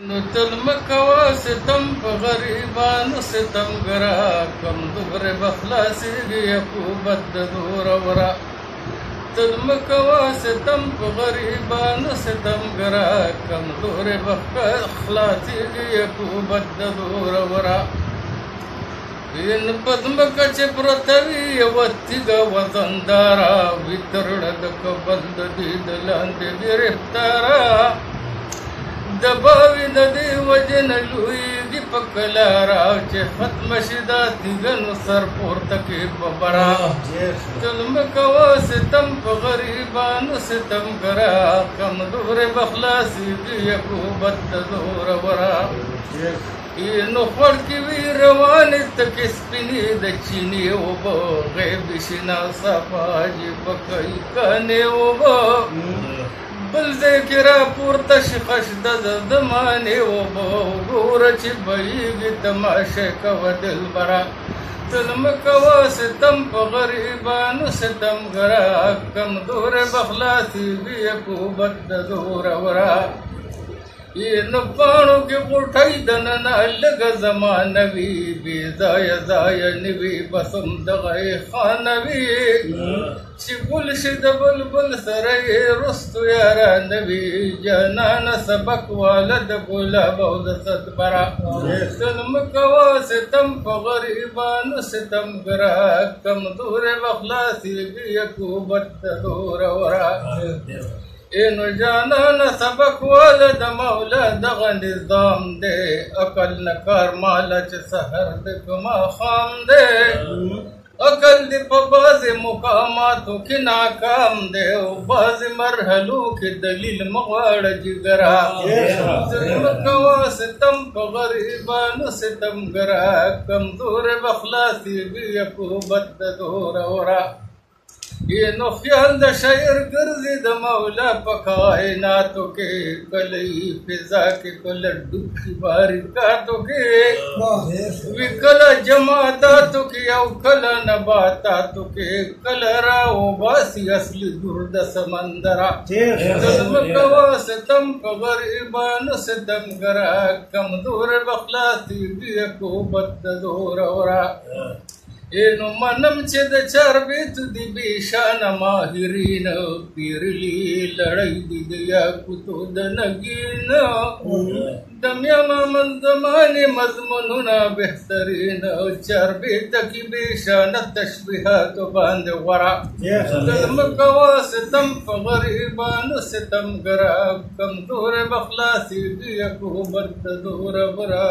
نتل مکوا ستم په غریبانو ستم ګرا کم دوبره بخلاصيږي عقوبت د دور ورا تل مکوا ستم په غریبانو ستم ګرا کم دوبره بخلاصيږي عقوبت د دور ورا ان پدمک چې پرتوي وتیګه وطندارا وترړ د کبل د دې لاندې گرفتارا دباوی د دې وجن لویږي په کلارا چې ختم شي دا تیګنو سر پورته کې ببرا ظلم کوا ستم په غریبانو ستم ګرا کمزور بخلاصيږي عقوبت د زور ورا نو خور کې وی روانې تکې سپینې د چینې اوبه غیب شنا صفاجي بکۍ کانې اوبه بل ذکر پورته شخص د زمانه و ګور چې بېږي تماشه کو دلبرا ظلم کوا ستم په غریبانو ستم ګرا کمزور بخلاصيږي عقوبت د زور ورا نو پاڼو کې غوټۍ دننه لږ زمانه وي بې ځایه ځایه نوي بسم دغه خانوي چې ګل شي د بلبل سره یې رستو یارانه وي جانانه سبق واله د ګلاب او د صدبره ظلم کوا ستم په غریبانو ستم ګرا کمزور بخلاصيږي عقوبت د زور ورا اینو جانان سبق والا د مولا دغه نظام دی عقل نکار مالا چې سحر د کما خام دی عقل دی په بعضې مقاماتو کې ناکام دی او بعضې مرحلو کې دلیل مغواړه جګرا ظلم کوا ستم په غریبانو ستم ګرا کمزور بخلاصيږي عقوبت د زور ورا نو خیال د شاعر ګرځي د مولا په کائناتو کې کلی فضا کې کله ډوبکي باریکاتو کې وی کله جماعتاتو کې او کله نباتاتو کې کله راو باسي اصلي دور د سمندرا ظلم کوا ستم په غریبانو ستم ګرا کمزور بخلاصيږي عقوبت د زور ورا اینو منم چې د چربیت دی بیشان ماهرین پیرلی لړۍ دی د یاقوتو د نګین د میاما من زمانې مضمونونه بهترین چربیت کې بیشان تشبیهات باندې غوره ظلم کوا ستم په غریبانو ستم ګرا کمزور بخلاصيږي عقوبت د زور ورا